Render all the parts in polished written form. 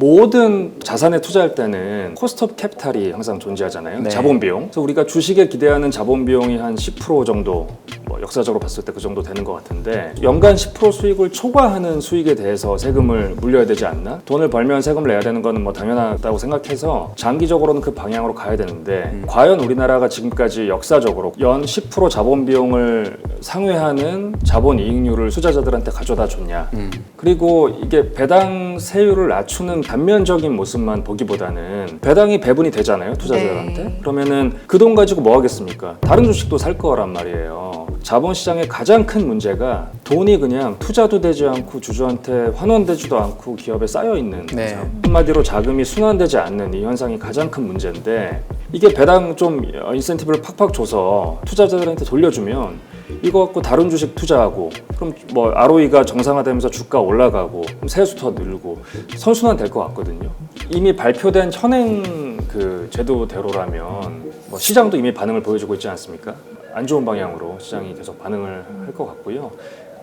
모든 자산에 투자할 때는 코스트 오브 캐피탈이 항상 존재하잖아요. 네. 자본 비용. 그래서 우리가 주식에 기대하는 자본 비용이 한 10% 정도, 뭐 역사적으로 봤을 때 그 정도 되는 것 같은데, 연간 10% 수익을 초과하는 수익에 대해서 세금을 물려야 되지 않나? 돈을 벌면 세금을 내야 되는 거는 뭐 당연하다고 생각해서 장기적으로는 그 방향으로 가야 되는데, 과연 우리나라가 지금까지 역사적으로 연 10% 자본 비용을 상회하는 자본 이익률을 투자자들한테 가져다 줬냐? 그리고 이게 배당 세율을 낮추는 단면적인 모습만 보기보다는 배당이 배분이 되잖아요, 투자자들한테. 네. 그러면은 그 돈 가지고 뭐 하겠습니까? 다른 주식도 살 거란 말이에요. 자본시장의 가장 큰 문제가 돈이 그냥 투자도 되지 않고 주주한테 환원되지도 않고 기업에 쌓여 있는 네. 한마디로 자금이 순환되지 않는 이 현상이 가장 큰 문제인데, 이게 배당 좀 인센티브를 팍팍 줘서 투자자들한테 돌려주면 이거 갖고 다른 주식 투자하고, 그럼 뭐 ROE가 정상화되면서 주가 올라가고 세수 더 늘고 선순환 될 것 같거든요. 이미 발표된 현행 그 제도대로라면 뭐 시장도 이미 반응을 보여주고 있지 않습니까? 안 좋은 방향으로 시장이 계속 반응을 할 것 같고요.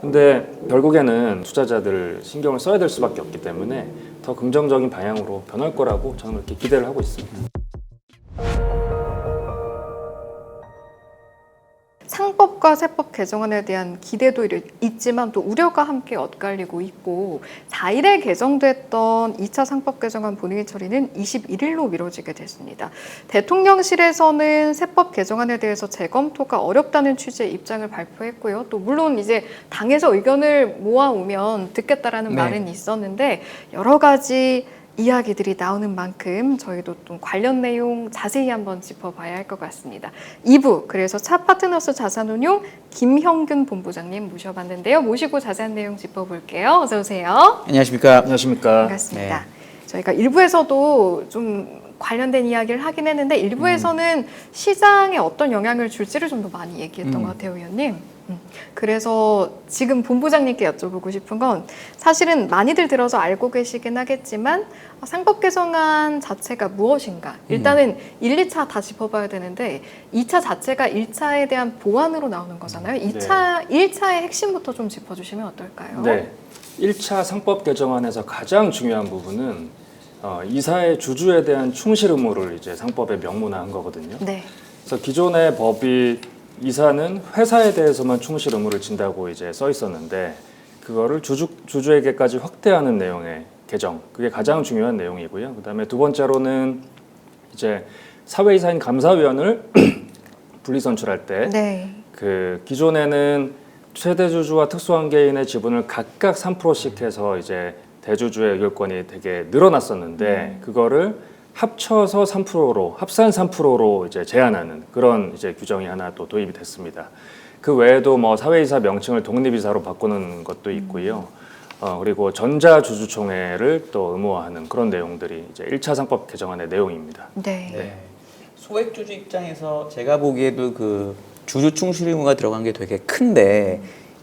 근데 결국에는 투자자들 신경을 써야 될 수밖에 없기 때문에 더 긍정적인 방향으로 변할 거라고 저는 그렇게 기대를 하고 있습니다. 상법과 세법 개정안에 대한 기대도 있지만 또 우려가 함께 엇갈리고 있고, 4일에 개정됐던 2차 상법 개정안 본회의 처리는 21일로 미뤄지게 됐습니다. 대통령실에서는 세법 개정안에 대해서 재검토가 어렵다는 취지의 입장을 발표했고요. 또 물론 이제 당에서 의견을 모아오면 듣겠다라는 네. 말은 있었는데, 여러 가지 이야기들이 나오는 만큼 저희도 좀 관련 내용 자세히 한번 짚어봐야 할 것 같습니다. 2부, 그래서 차파트너스 자산운용 김형균 본부장님 모셔봤는데요. 모시고 자세한 내용 짚어볼게요. 어서 오세요. 안녕하십니까. 안녕하십니까. 반갑습니다. 저희가 1부에서도 좀 관련된 이야기를 하긴 했는데, 1부에서는 시장에 어떤 영향을 줄지를 좀 더 많이 얘기했던 것 같아요, 의원님. 그래서 지금 본부장님께 여쭤보고 싶은 건, 사실은 많이들 들어서 알고 계시긴 하겠지만 상법 개정안 자체가 무엇인가, 일단은 1, 2차 다 짚어봐야 되는데 2차 자체가 1차에 대한 보완으로 나오는 거잖아요. 1차의 핵심부터 좀 짚어주시면 어떨까요? 네. 1차 상법 개정안에서 가장 중요한 부분은 이사의 주주에 대한 충실 의무를 이제 상법에 명문화한 거거든요. 네. 그래서 기존의 법이 이사는 회사에 대해서만 충실 의무를 진다고 이제 써 있었는데, 그거를 주주에게까지 확대하는 내용의 개정, 그게 가장 중요한 내용이고요. 그다음에 두 번째로는 이제 사회이사인 감사위원을 분리 선출할 때, 네. 그 기존에는 최대 주주와 특수한 개인의 지분을 각각 3%씩 해서 이제 대주주의 의결권이 되게 늘어났었는데, 그거를 합쳐서 3%로, 합산 3%로 이제 제한하는 그런 이제 규정이 하나 또 도입이 됐습니다. 그 외에도 뭐 사회이사 명칭을 독립이사로 바꾸는 것도 있고요. 그리고 전자주주총회를 또 의무화하는 그런 내용들이 이제 1차 상법 개정안의 내용입니다. 네. 네. 소액주주 입장에서 제가 보기에도 그 주주 충실 의무가 들어간 게 되게 큰데,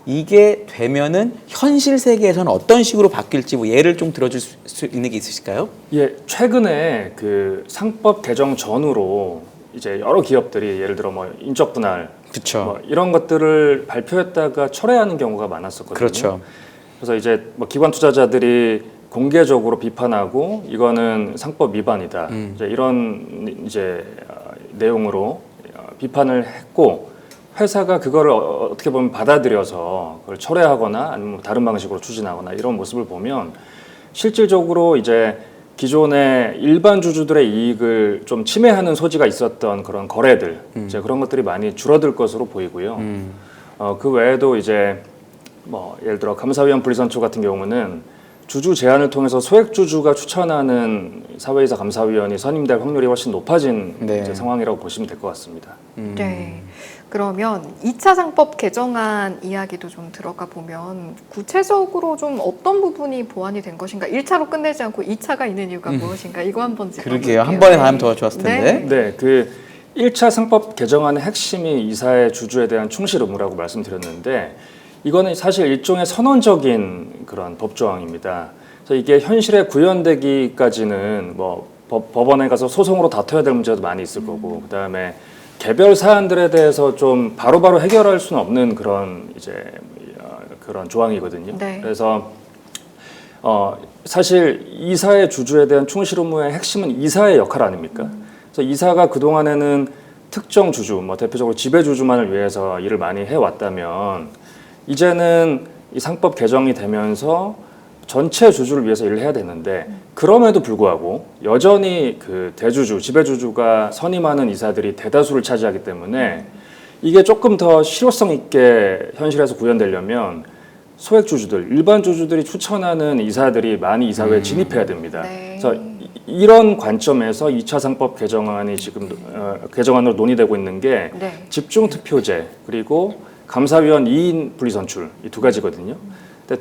이게 되면은 현실 세계에서는 어떤 식으로 바뀔지 뭐 예를 좀 들어줄 수 있는 게 있으실까요? 예, 최근에 그 상법 개정 전후로 이제 여러 기업들이 예를 들어 뭐 인적 분할, 그렇죠. 뭐 이런 것들을 발표했다가 철회하는 경우가 많았었거든요. 그렇죠. 그래서 이제 뭐 기관 투자자들이 공개적으로 비판하고 이거는 상법 위반이다. 이제 이런 이제 내용으로 비판을 했고, 회사가 그거를 어떻게 보면 받아들여서 그걸 철회하거나 아니면 다른 방식으로 추진하거나 이런 모습을 보면, 실질적으로 이제 기존의 일반 주주들의 이익을 좀 침해하는 소지가 있었던 그런 거래들, 이제 그런 것들이 많이 줄어들 것으로 보이고요. 그 외에도 이제 뭐 예를 들어 감사위원 분리선출 같은 경우는 주주 제안을 통해서 소액주주가 추천하는 사회이사 감사위원이 선임될 확률이 훨씬 높아진 네. 이제 상황이라고 보시면 될 것 같습니다. 네. 그러면 2차 상법 개정안 이야기도 좀 들어가 보면, 구체적으로 좀 어떤 부분이 보완이 된 것인가? 1차로 끝내지 않고 2차가 있는 이유가 무엇인가? 이거 한번 짚어볼게요. 그러게요. 한 번에 다 하면 더 좋았을 텐데. 네, 그 1차 상법 개정안의 핵심이 이사의 주주에 대한 충실 의무라고 말씀드렸는데, 이거는 사실 일종의 선언적인 그런 법조항입니다. 그래서 이게 현실에 구현되기까지는 뭐 법원에 가서 소송으로 다퉈야 될 문제도 많이 있을 거고, 그다음에 개별 사안들에 대해서 좀 바로바로 해결할 수는 없는 그런 이제 그런 조항이거든요. 네. 그래서 사실 이사의 주주에 대한 충실 의무의 핵심은 이사의 역할 아닙니까? 그래서 이사가 그 동안에는 특정 주주, 뭐 대표적으로 지배 주주만을 위해서 일을 많이 해왔다면 이제는 이 상법 개정이 되면서 전체 주주를 위해서 일을 해야 되는데 그럼에도 불구하고 여전히 그 대주주, 지배주주가 선임하는 이사들이 대다수를 차지하기 때문에 이게 조금 더 실효성 있게 현실에서 구현되려면 소액 주주들, 일반 주주들이 추천하는 이사들이 많이 이사회에 진입해야 됩니다. 네. 그래서 이런 관점에서 2차 상법 개정안이 지금 개정안으로 논의되고 있는 게 네. 집중 투표제 그리고 감사위원 2인 분리선출 이 두 가지거든요.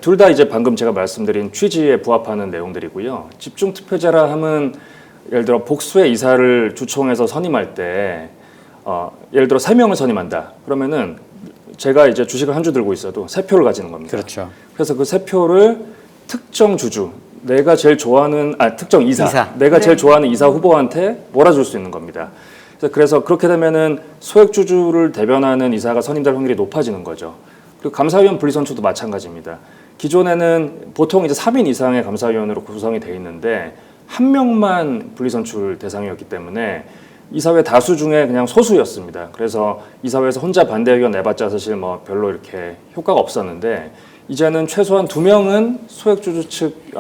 둘 다 이제 방금 제가 말씀드린 취지에 부합하는 내용들이고요. 집중 투표제라 하면 예를 들어 복수의 이사를 주총해서 선임할 때 예를 들어 3명을 선임한다. 그러면은 제가 이제 주식을 한 주 들고 있어도 3표를 가지는 겁니다. 그렇죠. 그래서 그 3표를 특정 주주, 내가 제일 좋아하는 특정 이사. 내가 네. 제일 좋아하는 이사 후보한테 몰아줄 수 있는 겁니다. 그래서 그렇게 되면은 소액 주주를 대변하는 이사가 선임될 확률이 높아지는 거죠. 그리고 감사위원 분리선출도 마찬가지입니다. 기존에는 보통 이제 3인 이상의 감사위원으로 구성이 돼 있는데 한 명만 분리선출 대상이었기 때문에 이사회 다수 중에 그냥 소수였습니다. 그래서 이사회에서 혼자 반대 의견 내봤자 사실 뭐 별로 이렇게 효과가 없었는데 이제는 최소한 2명은 소액주주 측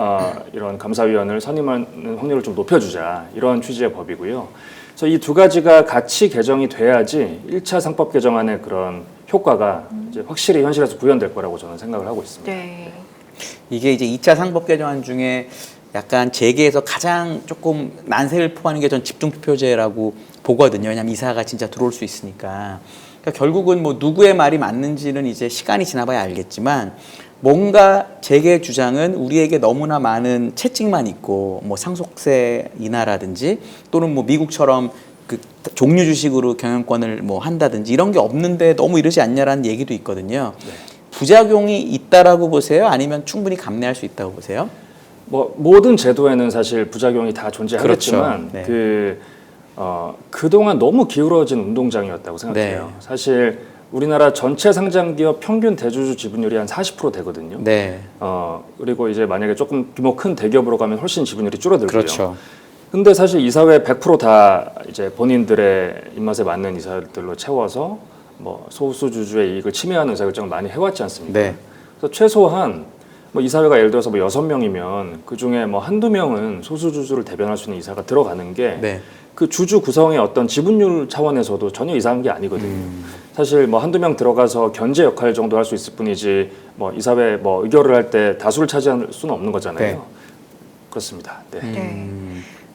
이런 감사위원을 선임하는 확률을 좀 높여주자 이런 취지의 법이고요. 그래서 이 두 가지가 같이 개정이 돼야지 1차 상법 개정안의 그런 효과가 이제 확실히 현실에서 구현될 거라고 저는 생각을 하고 있습니다. 네. 이게 이제 2차 상법 개정안 중에 약간 재계에서 가장 조금 난세를 포하는 게 전 집중투표제라고 보거든요. 왜냐하면 이사가 진짜 들어올 수 있으니까. 그러니까 결국은 뭐 누구의 말이 맞는지는 이제 시간이 지나봐야 알겠지만 뭔가 재계의 주장은 우리에게 너무나 많은 채찍만 있고 뭐 상속세 인하라든지 또는 뭐 미국처럼 그 종류 주식으로 경영권을 뭐 한다든지 이런 게 없는데 너무 이러지 않냐라는 얘기도 있거든요. 네. 부작용이 있다라고 보세요? 아니면 충분히 감내할 수 있다고 보세요? 뭐 모든 제도에는 사실 부작용이 다 존재하겠지만 그렇죠. 네. 그동안 너무 기울어진 운동장이었다고 생각해요. 네. 사실 우리나라 전체 상장 기업 평균 대주주 지분율이 한 40% 되거든요. 네. 그리고 이제 만약에 조금 규모 큰 대기업으로 가면 훨씬 지분율이 줄어들고요. 그렇죠. 근데 사실 이사회 100%다 이제 본인들의 입맛에 맞는 이사들로 채워서 뭐 소수 주주의 이익을 침해하는 의사결정을 많이 해왔지 않습니까? 네. 그래서 최소한 뭐 이사회가 예를 들어서 뭐 6명이면 그 중에 뭐 한두 명은 소수 주주를 대변할 수 있는 이사가 들어가는 게 네. 그 주주 구성의 어떤 지분율 차원에서도 전혀 이상한 게 아니거든요. 사실 뭐 한두 명 들어가서 견제 역할 정도 할 수 있을 뿐이지 뭐 이사회 뭐 의결을 할 때 다수를 차지할 수는 없는 거잖아요. 네. 그렇습니다. 네. 네.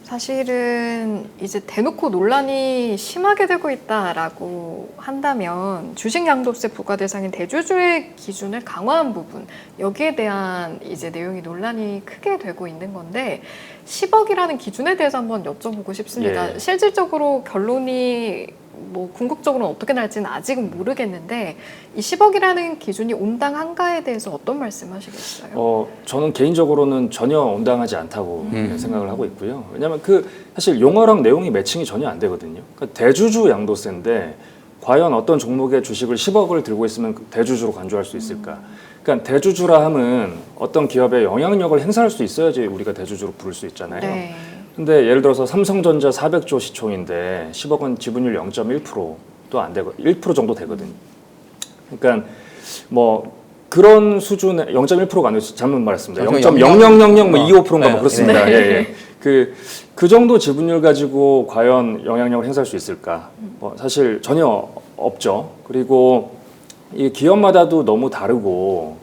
사실은 이제 대놓고 논란이 심하게 되고 있다라고 한다면 주식 양도세 부과 대상인 대주주의 기준을 강화한 부분 여기에 대한 이제 내용이 논란이 크게 되고 있는 건데 10억이라는 기준에 대해서 한번 여쭤보고 싶습니다. 예. 실질적으로 결론이 뭐 궁극적으로는 어떻게 날지는 아직은 모르겠는데 이 10억이라는 기준이 온당한가에 대해서 어떤 말씀하시겠어요? 저는 개인적으로는 전혀 온당하지 않다고 생각을 하고 있고요. 왜냐하면 그 사실 용어랑 내용이 매칭이 전혀 안 되거든요. 그러니까 대주주 양도세인데 과연 어떤 종목의 주식을 10억을 들고 있으면 대주주로 간주할 수 있을까? 그러니까 대주주라 함은 어떤 기업에 영향력을 행사할 수 있어야지 우리가 대주주로 부를 수 있잖아요. 네. 근데 예를 들어서 삼성전자 400조 시총인데 10억은 지분율 0.1%도 안 되고 1% 정도 되거든요. 그러니까 뭐 그런 수준의 0.1%가 아니고 잘못 말했습니다. 0.000025%인가 뭐 그렇습니다. 네. 예, 예. 그 정도 지분율 가지고 과연 영향력을 행사할 수 있을까? 뭐 사실 전혀 없죠. 그리고 이 기업마다도 너무 다르고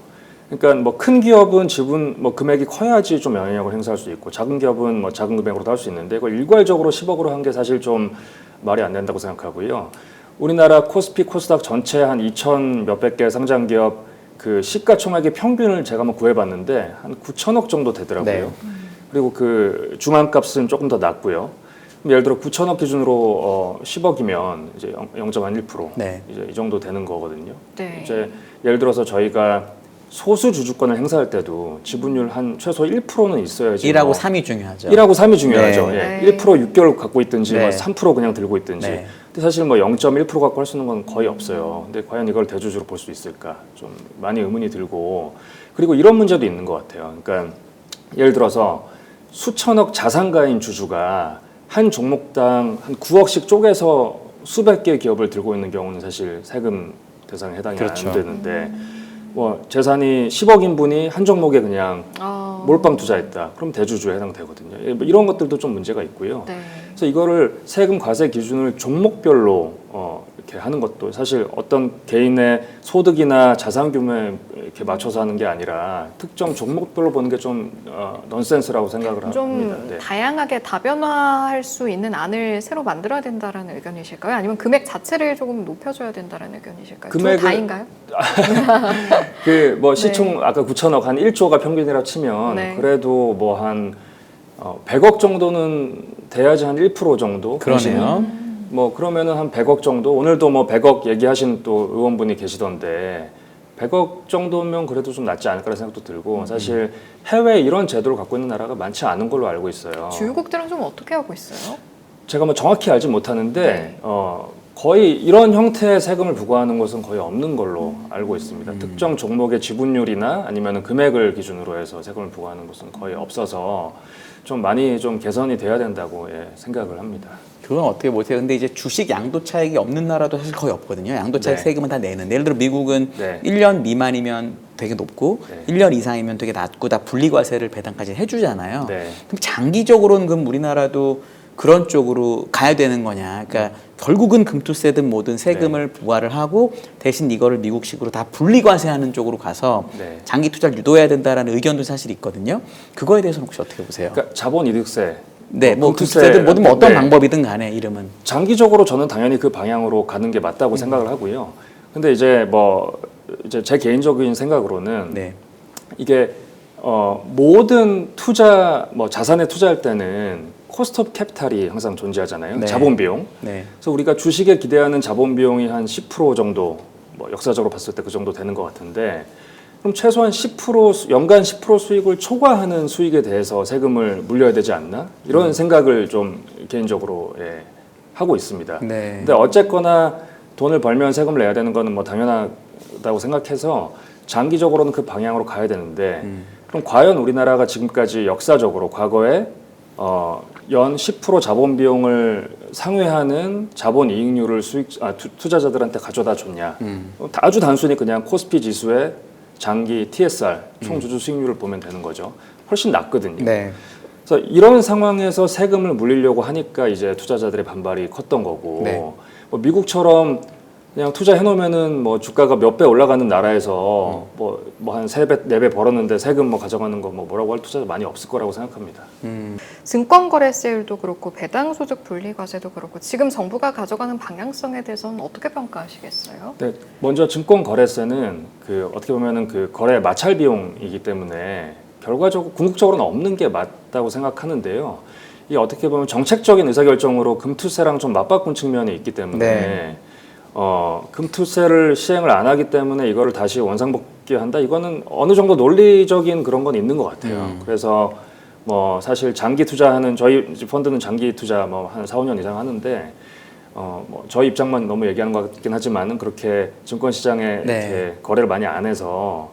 그러니까 뭐 큰 기업은 지분 뭐 금액이 커야지 좀 영향력을 행사할 수 있고 작은 기업은 뭐 작은 금액으로도 할 수 있는데 그걸 일괄적으로 10억으로 한 게 사실 좀 말이 안 된다고 생각하고요. 우리나라 코스피 코스닥 전체 한 2,000 몇백 개 상장 기업 그 시가총액의 평균을 제가 한번 구해봤는데 한 9천억 정도 되더라고요. 네. 그리고 그 중앙값은 조금 더 낮고요. 예를 들어 9천억 기준으로 10억이면 이제 0.1% 네. 이제 이 정도 되는 거거든요. 네. 이제 예를 들어서 저희가 소수 주주권을 행사할 때도 지분율 한 최소 1%는 있어야지. 1하고 뭐 3이 중요하죠. 1하고 3이 중요하죠. 네. 예. 1% 6개월 갖고 있든지 네. 뭐 3% 그냥 들고 있든지. 네. 근데 사실 뭐 0.1% 갖고 할 수 있는 건 거의 없어요. 근데 과연 이걸 대주주로 볼 수 있을까? 좀 많이 의문이 들고 그리고 이런 문제도 있는 것 같아요. 그러니까 예를 들어서 수천억 자산가인 주주가 한 종목당 한 9억씩 쪼개서 수백 개의 기업을 들고 있는 경우는 사실 세금 대상에 해당이 그렇죠. 안 되는데 뭐 재산이 10억인 분이 한 종목에 그냥 몰빵 투자했다. 그럼 대주주에 해당되거든요. 예, 뭐 이런 것들도 좀 문제가 있고요. 네. 그래서 이거를 세금 과세 기준을 종목별로 이렇게 하는 것도 사실 어떤 개인의 소득이나 자산 규모에 이렇게 맞춰서 하는 게 아니라 특정 종목별로 보는 게 좀 넌센스라고 생각을 좀 합니다. 네. 다양하게 다변화할 수 있는 안을 새로 만들어야 된다라는 의견이실까요? 아니면 금액 자체를 조금 높여줘야 된다라는 의견이실까요? 둘 금액을- 다인가요? 그 뭐 네. 시총 아까 9천억 한 1조가 평균이라 치면 네. 그래도 뭐 한 100억 정도는 돼야지 한 1% 정도. 그러네요. 뭐 그러면은 한 100억 정도. 오늘도 뭐 100억 얘기하신 또 의원분이 계시던데 100억 정도면 그래도 좀 낫지 않을까라는 생각도 들고 사실 해외에 이런 제도를 갖고 있는 나라가 많지 않은 걸로 알고 있어요. 주요국들은 좀 어떻게 하고 있어요? 제가 뭐 정확히 알지 못하는데 네. 거의 이런 형태의 세금을 부과하는 것은 거의 없는 걸로 알고 있습니다. 특정 종목의 지분율이나 아니면 금액을 기준으로 해서 세금을 부과하는 것은 거의 없어서 좀 많이 좀 개선이 돼야 된다고 생각을 합니다. 그건 어떻게 못해요. 근데 이제 주식 양도 차익이 없는 나라도 사실 거의 없거든요. 양도 차익 네. 세금은 다 내는데 예를 들어 미국은 네. 1년 미만이면 되게 높고 네. 1년 이상이면 되게 낮고 다 분리과세를 배당까지 해주잖아요. 네. 그럼 장기적으로는 그럼 우리나라도 그런 쪽으로 가야 되는 거냐. 그러니까 결국은 금투세든 뭐든 세금을 부과를 하고 대신 이거를 미국식으로 다 분리과세하는 쪽으로 가서 네. 장기 투자를 유도해야 된다라는 의견도 사실 있거든요. 그거에 대해서는 혹시 어떻게 보세요? 그러니까 자본이득세, 네, 뭐 금투세, 금투세든 뭐든 뭐 어떤 네. 방법이든 간에 이름은. 장기적으로 저는 당연히 그 방향으로 가는 게 맞다고 생각을 하고요. 근데 이제 제 개인적인 생각으로는 네. 이게 모든 투자 자산에 투자할 때는 코스트 오브 캐피탈이 항상 존재하잖아요. 네. 자본 비용. 네. 그래서 우리가 주식에 기대하는 자본 비용이 한 10% 정도 역사적으로 봤을 때 그 정도 되는 것 같은데 그럼 최소한 10% 연간 10% 수익을 초과하는 수익에 대해서 세금을 물려야 되지 않나? 이런 생각을 좀 개인적으로 하고 있습니다. 네. 근데 어쨌거나 돈을 벌면 세금을 내야 되는 거는 뭐 당연하다고 생각해서 장기적으로는 그 방향으로 가야 되는데 그럼 과연 우리나라가 지금까지 역사적으로 과거에 연 10% 자본 비용을 상회하는 자본 이익률을 투자자들한테 가져다 줬냐? 아주 단순히 그냥 코스피 지수의 장기 TSR 총 주주 수익률을 보면 되는 거죠. 훨씬 낮거든요. 네. 그래서 이런 상황에서 세금을 물리려고 하니까 이제 투자자들의 반발이 컸던 거고 네. 뭐 미국처럼 그냥 투자해 놓으면은 뭐 주가가 몇 배 올라가는 나라에서 뭐 한 3배, 4배 벌었는데 세금 가져가는 거 뭐라고 할 투자자 많이 없을 거라고 생각합니다. 증권거래세율도 그렇고 배당소득 분리과세도 그렇고 지금 정부가 가져가는 방향성에 대해서는 어떻게 평가하시겠어요? 네, 먼저 증권거래세는 어떻게 보면은 그 거래 마찰 비용이기 때문에 결과적으로 궁극적으로는 없는 게 맞다고 생각하는데요. 이게 어떻게 보면 정책적인 의사결정으로 금투세랑 좀 맞바꾼 측면이 있기 때문에 네. 금투세를 시행을 안 하기 때문에 이거를 다시 원상복귀한다. 이거는 어느 정도 논리적인 그런 건 있는 것 같아요. 그래서 뭐 사실 장기 투자하는 저희 펀드는 장기 투자 뭐 한 4, 5년 이상 하는데 뭐 저희 입장만 너무 얘기하는 것 같긴 하지만은 그렇게 증권 시장에 네. 이렇게 거래를 많이 안 해서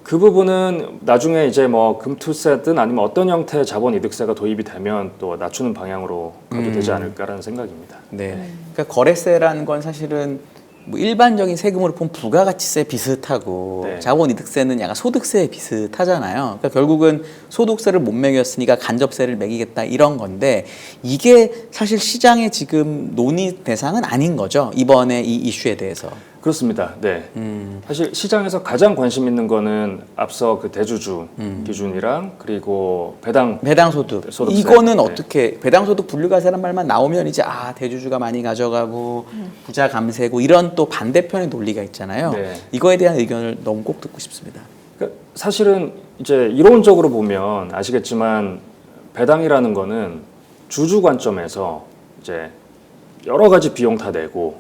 그 부분은 나중에 이제 뭐 금투세든 아니면 어떤 형태의 자본이득세가 도입이 되면 또 낮추는 방향으로 가도 되지 않을까라는 생각입니다. 네. 그러니까 거래세라는 건 사실은 뭐 일반적인 세금으로 보면 부가가치세 비슷하고 네. 자본이득세는 약간 소득세 비슷하잖아요. 그러니까 결국은 소득세를 못 매겼으니까 간접세를 매기겠다 이런 건데 이게 사실 시장의 지금 논의 대상은 아닌 거죠. 이번에 이 이슈에 대해서. 그렇습니다. 네. 사실 시장에서 가장 관심 있는 거는 앞서 그 대주주 기준이랑 그리고 배당소득. 소득세. 이거는 네. 어떻게 배당소득 분류과세란 말만 나오면 이제 대주주가 많이 가져가고 부자 감세고 이런 또 반대편의 논리가 있잖아요. 네. 이거에 대한 의견을 너무 꼭 듣고 싶습니다. 그러니까 사실은 이제 이론적으로 보면 아시겠지만 배당이라는 거는 주주 관점에서 이제 여러 가지 비용 다 내고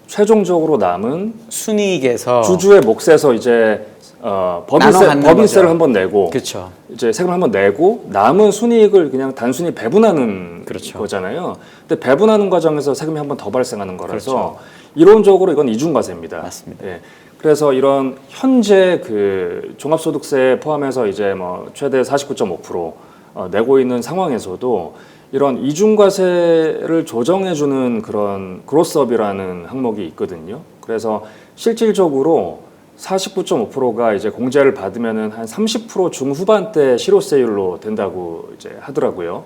최종적으로 남은 순이익에서 주주의 몫에서 이제 나눠 갖는 법인세를 거죠. 한번 내고 그렇죠. 이제 세금을 한번 내고 남은 순이익을 그냥 단순히 배분하는 그렇죠. 거잖아요. 근데 배분하는 과정에서 세금이 한번 더 발생하는 거라서 그렇죠. 이론적으로 이건 이중과세입니다. 맞습니다. 예. 그래서 이런 현재 그 종합소득세 포함해서 이제 뭐 최대 49.5% 내고 있는 상황에서도 이런 이중과세를 조정해주는 그런 그로스업이라는 항목이 있거든요. 그래서 실질적으로 49.5%가 이제 공제를 받으면은 한 30% 중후반대 실효세율로 된다고 이제 하더라고요.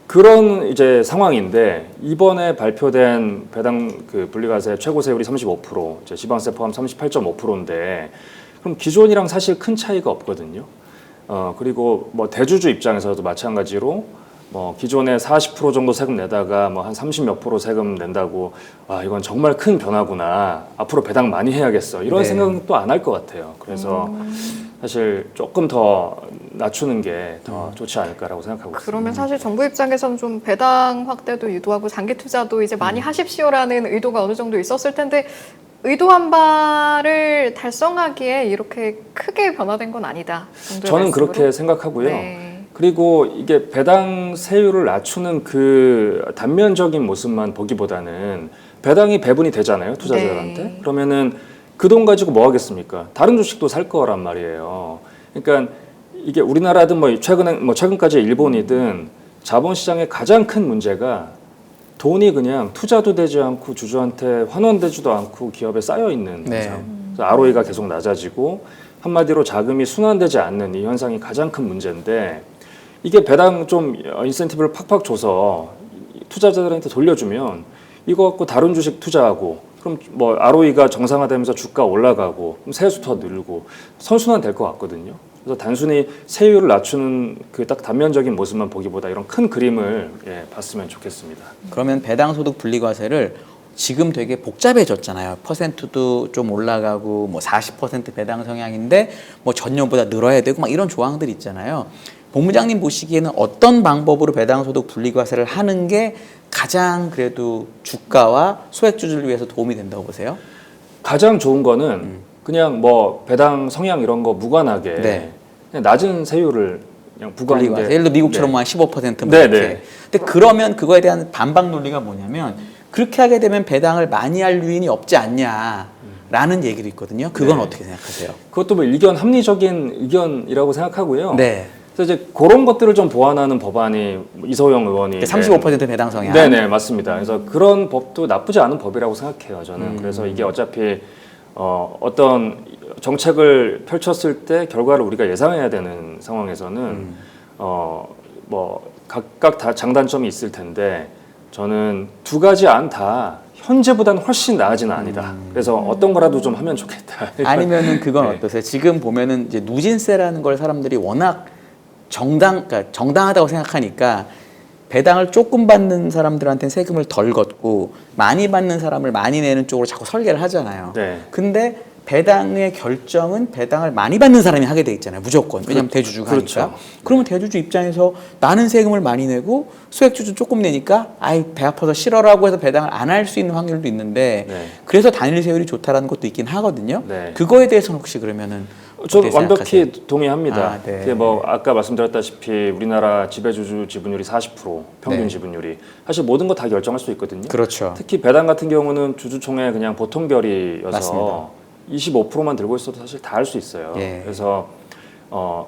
그런 이제 상황인데 이번에 발표된 배당 그 분리과세 최고세율이 35%, 이제 지방세 포함 38.5%인데 그럼 기존이랑 사실 큰 차이가 없거든요. 그리고 뭐 대주주 입장에서도 마찬가지로 뭐 기존에 40% 정도 세금 내다가 뭐 한 30 몇 프로 세금 낸다고 아 이건 정말 큰 변화구나 앞으로 배당 많이 해야겠어 이런 네. 생각은 또 안 할 것 같아요. 그래서 사실 조금 더 낮추는 게 더 좋지 않을까라고 생각하고 있습니다. 그러면 사실 정부 입장에서는 좀 배당 확대도 유도하고 장기 투자도 이제 많이 하십시오라는 의도가 어느 정도 있었을 텐데 의도한 바를 달성하기에 이렇게 크게 변화된 건 아니다. 정도의 저는 말씀으로? 그렇게 생각하고요. 네. 그리고 이게 배당 세율을 낮추는 그 단면적인 모습만 보기보다는 배당이 배분이 되잖아요, 투자자들한테. 네. 그러면은 그 돈 가지고 뭐 하겠습니까? 다른 주식도 살 거란 말이에요. 그러니까 이게 우리나라든 뭐 최근까지 일본이든 자본시장의 가장 큰 문제가 돈이 그냥 투자도 되지 않고 주주한테 환원되지도 않고 기업에 쌓여 있는 네. 현상. 그래서 ROE가 계속 낮아지고 한마디로 자금이 순환되지 않는 이 현상이 가장 큰 문제인데 이게 배당 좀 인센티브를 팍팍 줘서 투자자들한테 돌려주면 이거 갖고 다른 주식 투자하고 그럼 뭐 ROE가 정상화되면서 주가 올라가고 그럼 세수 더 늘고 선순환 될 것 같거든요. 그래서 단순히 세율을 낮추는 그 딱 단면적인 모습만 보기보다 이런 큰 그림을 봤으면 좋겠습니다. 그러면 배당소득 분리과세를 지금 되게 복잡해졌잖아요. 퍼센트도 좀 올라가고 뭐 40% 배당 성향인데 뭐 전년보다 늘어야 되고 막 이런 조항들 있잖아요. 본부장님 보시기에는 어떤 방법으로 배당소득 분리과세를 하는 게 가장 그래도 주가와 소액주주를 위해서 도움이 된다고 보세요? 가장 좋은 거는 그냥 뭐 배당 성향 이런 거 무관하게 네. 그냥 낮은 세율을 그냥 부과하는 분리과세. 게 예를 들어 미국처럼 네. 뭐 한 15% 뭐 네, 이렇게. 네. 근데 그러면 그거에 대한 반박 논리가 뭐냐면 그렇게 하게 되면 배당을 많이 할 유인이 없지 않냐라는 얘기도 있거든요. 그건 네. 어떻게 생각하세요? 그것도 뭐 합리적인 의견이라고 생각하고요. 네. 그래서 이제 그런 것들을 좀 보완하는 법안이 이소영 의원이 35% 배당 성향. 네네 맞습니다. 그래서 그런 법도 나쁘지 않은 법이라고 생각해요. 저는 그래서 이게 어차피 어떤 정책을 펼쳤을 때 결과를 우리가 예상해야 되는 상황에서는 뭐 각각 다 장단점이 있을 텐데 저는 두 가지 안 다 현재보다는 훨씬 나아지는 아니다. 그래서 어떤 거라도 좀 하면 좋겠다. 아니면은 그건 네. 어떠세요? 지금 보면은 이제 누진세라는 걸 사람들이 워낙 그러니까 정당하다고 생각하니까 배당을 조금 받는 사람들한테는 세금을 덜 걷고 많이 받는 사람을 많이 내는 쪽으로 자꾸 설계를 하잖아요. 네. 근데 배당의 결정은 배당을 많이 받는 사람이 하게 돼 있잖아요. 무조건. 왜냐하면 대주주가 그렇죠. 하니까. 그러면 대주주 입장에서 나는 세금을 많이 내고 소액주주 조금 내니까 아이 배 아파서 싫어라고 해서 배당을 안 할 수 있는 확률도 있는데 네. 그래서 단일 세율이 좋다라는 것도 있긴 하거든요. 네. 그거에 대해서는 혹시 그러면은 저 어떻게 완벽히 생각하세요? 동의합니다. 아, 네. 그게 뭐 아까 말씀드렸다시피 우리나라 지배주주 지분율이 40% 평균 네. 지분율이 사실 모든 거 다 결정할 수 있거든요. 그렇죠. 특히 배당 같은 경우는 주주총회 그냥 보통 결의여서 맞습니다. 25%만 들고 있어도 사실 다 할 수 있어요. 예. 그래서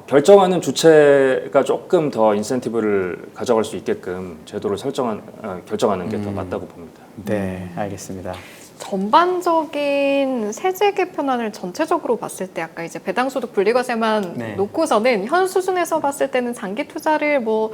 결정하는 주체가 조금 더 인센티브를 가져갈 수 있게끔 제도를 결정하는 게 더 맞다고 봅니다. 네, 알겠습니다. 전반적인 세제 개편안을 전체적으로 봤을 때 아까 이제 배당소득 분리과세만 네. 놓고서는 현 수준에서 봤을 때는 장기 투자를 뭐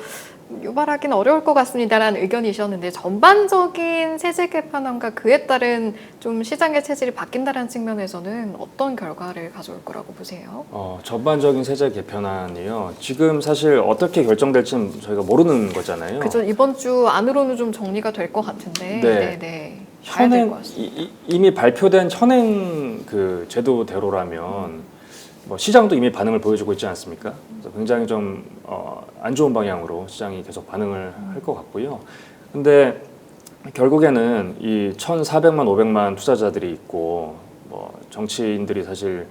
유발하기는 어려울 것 같습니다라는 의견이셨는데 전반적인 세제 개편안과 그에 따른 좀 시장의 체질이 바뀐다는 측면에서는 어떤 결과를 가져올 거라고 보세요? 전반적인 세제 개편안이요. 지금 사실 어떻게 결정될지는 저희가 모르는 거잖아요. 그죠. 이번 주 안으로는 좀 정리가 될 것 같은데. 네. 네. 봐야 될것 같습니다. 이미 발표된 현행 그 제도대로라면 뭐 시장도 이미 반응을 보여주고 있지 않습니까? 그래서 굉장히 좀 안 좋은 방향으로 시장이 계속 반응을 할 것 같고요. 근데 결국에는 이 1,400만, 500만 투자자들이 있고 뭐 정치인들이 사실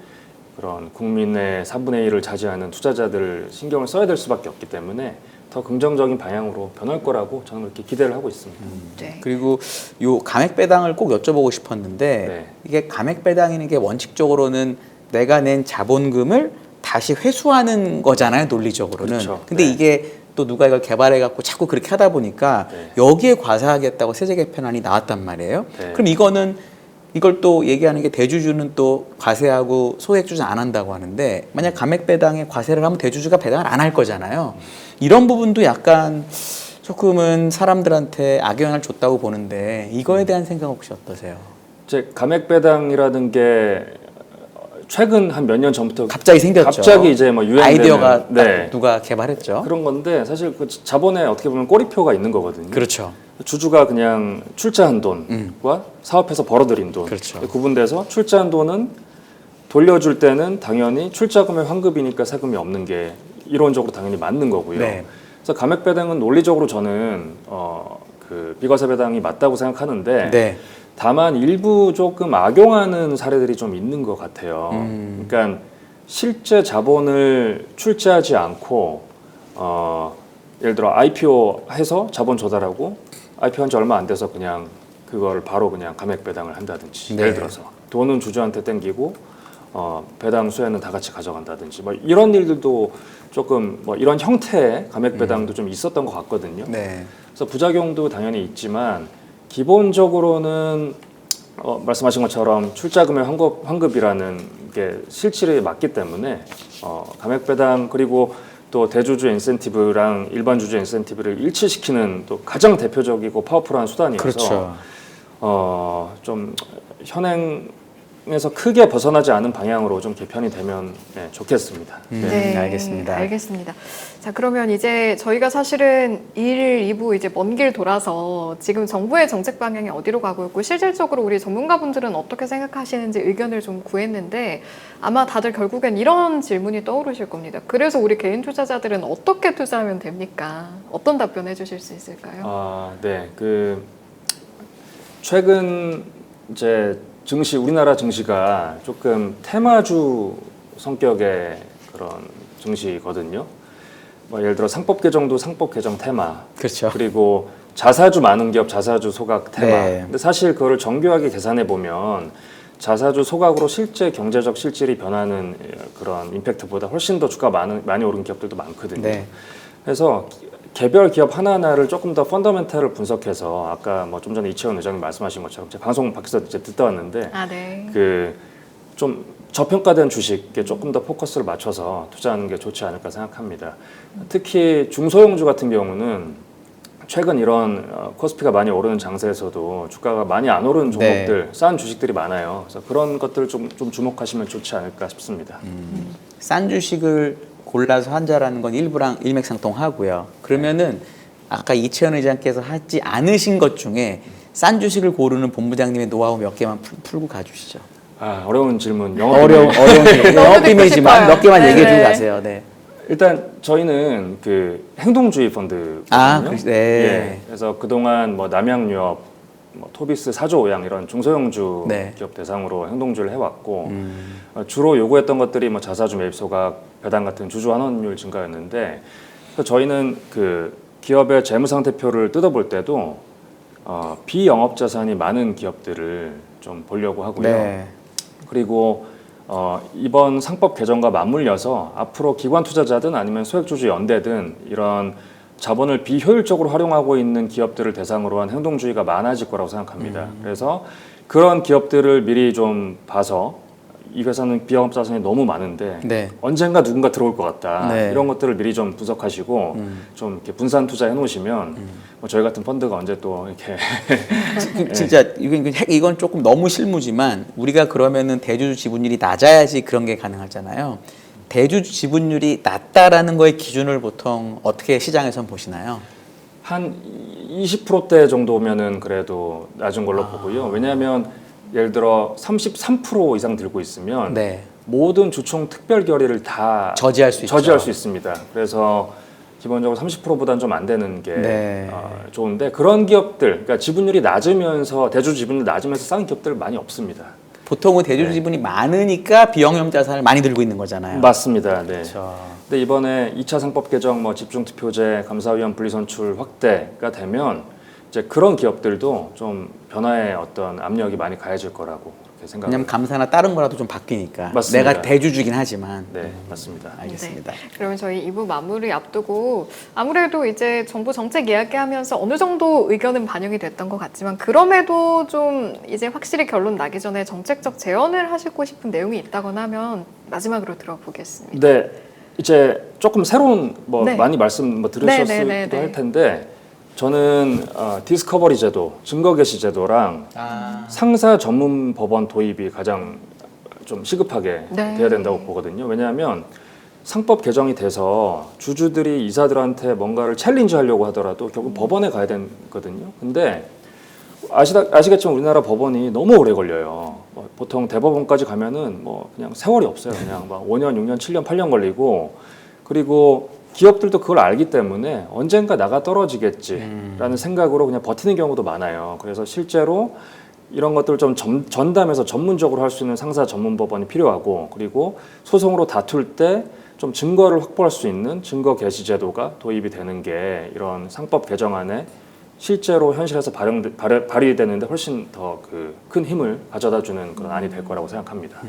그런 국민의 3분의 1을 차지하는 투자자들을 신경을 써야 될 수밖에 없기 때문에 더 긍정적인 방향으로 변할 거라고 저는 그렇게 기대를 하고 있습니다. 네. 그리고 요 감액 배당을 꼭 여쭤보고 싶었는데 네. 이게 감액 배당이라는 게 원칙적으로는 내가 낸 자본금을 다시 회수하는 거잖아요, 논리적으로는. 그렇죠. 근데 네. 이게 또 누가 이걸 개발해 갖고 자꾸 그렇게 하다 보니까 네. 여기에 과세하겠다고 세제 개편안이 나왔단 말이에요. 네. 그럼 이걸 또 얘기하는 게 대주주는 또 과세하고 소액주주는 안 한다고 하는데 만약 감액 배당에 과세를 하면 대주주가 배당을 안 할 거잖아요. 이런 부분도 약간 조금은 사람들한테 악영향을 줬다고 보는데 이거에 대한 생각 혹시 어떠세요? 이제 감액 배당이라는 게 최근 한 몇 년 전부터 갑자기 생겼죠. 갑자기 이제 뭐 유행되는 아이디어가 딱 네. 누가 개발했죠. 그런 건데 사실 그 자본에 어떻게 보면 꼬리표가 있는 거거든요. 그렇죠. 주주가 그냥 출자한 돈과 사업해서 벌어들인 돈 그렇죠. 구분돼서 출자한 돈은 돌려줄 때는 당연히 출자금의 환급이니까 세금이 없는 게 이론적으로 당연히 맞는 거고요. 네. 그래서 감액 배당은 논리적으로 저는 그 비과세 배당이 맞다고 생각하는데 네. 다만 일부 조금 악용하는 사례들이 좀 있는 것 같아요. 그러니까 실제 자본을 출자하지 않고 예를 들어 IPO 해서 자본 조달하고 IPO 한 지 얼마 안 돼서 그냥 그걸 바로 그냥 감액 배당을 한다든지 네. 예를 들어서 돈은 주주한테 땡기고 배당 수혜는 다 같이 가져간다든지 뭐 이런 일들도 조금 뭐 이런 형태의 감액 배당도 좀 있었던 것 같거든요. 네. 그래서 부작용도 당연히 있지만 기본적으로는 말씀하신 것처럼 출자금의 환급이라는 게 실질에 맞기 때문에 감액 배당 그리고 또 대주주 인센티브랑 일반 주주 인센티브를 일치시키는 또 가장 대표적이고 파워풀한 수단이어서 그렇죠. 좀 현행에서 크게 벗어나지 않은 방향으로 좀 개편이 되면 좋겠습니다. 알겠습니다. 알겠습니다. 자, 그러면 이제 저희가 사실은 1, 2부 이제 먼 길 돌아서 지금 정부의 정책 방향이 어디로 가고 있고 실질적으로 우리 전문가분들은 어떻게 생각하시는지 의견을 좀 구했는데 아마 다들 결국엔 이런 질문이 떠오르실 겁니다. 그래서 우리 개인 투자자들은 어떻게 투자하면 됩니까? 어떤 답변 해주실 수 있을까요? 네. 최근 이제 우리나라 증시가 조금 테마주 성격의 그런 증시거든요. 뭐 예를 들어 상법 개정도 상법 개정 테마. 그렇죠. 그리고 자사주 많은 기업 자사주 소각 테마. 네. 근데 사실 그거를 정교하게 계산해 보면 자사주 소각으로 실제 경제적 실질이 변하는 그런 임팩트보다 훨씬 더 주가 많이 오른 기업들도 많거든요. 네. 그래서 개별 기업 하나하나를 조금 더 펀더멘탈을 분석해서 아까 뭐 좀 전에 이채원 의장님 말씀하신 것처럼 제가 방송 밖에서 이제 듣다 왔는데 네. 좀 저평가된 주식에 조금 더 포커스를 맞춰서 투자하는 게 좋지 않을까 생각합니다. 특히 중소형주 같은 경우는 최근 이런 코스피가 많이 오르는 장세에서도 주가가 많이 안 오르는 종목들, 싼 주식들이 많아요. 그래서 그런 것들을 좀 주목하시면 좋지 않을까 싶습니다. 싼 주식을 골라서 한자라는 건 일부랑 일맥상통하고요. 그러면은 아까 이채원 의장께서 하지 않으신 것 중에 싼 주식을 고르는 본부장님의 노하우 몇 개만 풀고 가주시죠. 어려운 질문. 어려운 영업비밀이지만 몇 개만 얘기해 주고 가세요. 네. 일단 저희는 그 행동주의 펀드거든요. 네. 그래서 그동안 뭐 남양유업, 토비스, 사조오양 이런 중소형주 네. 기업 대상으로 행동주의를 해왔고 주로 요구했던 것들이 뭐 자사주 매입 소각, 배당 같은 주주 환원율 증가였는데 그래서 저희는 그 기업의 재무상태표를 뜯어볼 때도 비영업 자산이 많은 기업들을 좀 보려고 하고요. 네. 그리고 이번 상법 개정과 맞물려서 앞으로 기관 투자자든 아니면 소액주주 연대든 이런 자본을 비효율적으로 활용하고 있는 기업들을 대상으로 한 행동주의가 많아질 거라고 생각합니다. 그래서 그런 기업들을 미리 좀 봐서 이 회사는 비영업 자산이 너무 많은데 네. 언젠가 누군가 들어올 것 같다. 네. 이런 것들을 미리 좀 분석하시고 좀 이렇게 분산 투자해 놓으시면 뭐 저희 같은 펀드가 언제 또 이렇게 진짜 이건 조금 너무 실무지만 우리가 그러면은 대주주 지분율이 낮아야지 그런 게 가능하잖아요. 대주주 지분율이 낮다라는 거의 기준을 보통 어떻게 시장에선 보시나요? 한 20%대 정도면은 그래도 낮은 걸로 보고요. 왜냐하면 예를 들어 33% 이상 들고 있으면 네. 모든 주총 특별 결의를 다 저지할 수 있죠. 있습니다. 그래서 기본적으로 30%보다는 좀 안 되는 게 네. 좋은데 그런 기업들, 그러니까 지분율이 낮으면서 대주주 지분율이 낮으면서 싼 기업들 많이 없습니다. 보통은 대주주 지분이 많으니까 비영업 자산을 많이 들고 있는 거잖아요. 맞습니다. 네. 그렇죠. 근데 이번에 2차 상법 개정, 뭐 집중투표제, 감사위원 분리선출 확대가 되면 이제 그런 기업들도 좀 변화의 어떤 압력이 많이 가해질 거라고 그렇게 생각합니다. 왜냐면 감사나 다른 거라도 좀 바뀌니까. 맞습니다. 내가 대주주긴 하지만. 네, 맞습니다. 알겠습니다. 네. 그러면 저희 2부 마무리 앞두고 아무래도 이제 정부 정책 이야기하면서 어느 정도 의견은 반영이 됐던 것 같지만 그럼에도 좀 이제 확실히 결론 나기 전에 정책적 제언을 하시고 싶은 내용이 있다거나 하면 마지막으로 들어보겠습니다. 네, 이제 조금 새로운 뭐 네. 많이 말씀 뭐 들으셨을 네, 네, 네, 수도 네. 할 텐데 저는 디스커버리 제도, 증거 개시 제도랑 상사 전문 법원 도입이 가장 좀 시급하게 네. 돼야 된다고 보거든요. 왜냐하면 상법 개정이 돼서 주주들이 이사들한테 뭔가를 챌린지하려고 하더라도 결국 법원에 가야 되거든요. 근데 아시겠지만 우리나라 법원이 너무 오래 걸려요. 뭐 보통 대법원까지 가면은 뭐 그냥 세월이 없어요. 그냥 막 5년, 6년, 7년, 8년 걸리고 그리고 기업들도 그걸 알기 때문에 언젠가 나가 떨어지겠지라는 생각으로 그냥 버티는 경우도 많아요. 그래서 실제로 이런 것들을 좀 전담해서 전문적으로 할 수 있는 상사 전문 법원이 필요하고 그리고 소송으로 다툴 때 좀 증거를 확보할 수 있는 증거 개시 제도가 도입이 되는 게 이런 상법 개정안에 실제로 현실에서 발휘되는데 훨씬 더 그 큰 힘을 가져다주는 그런 안이 될 거라고 생각합니다.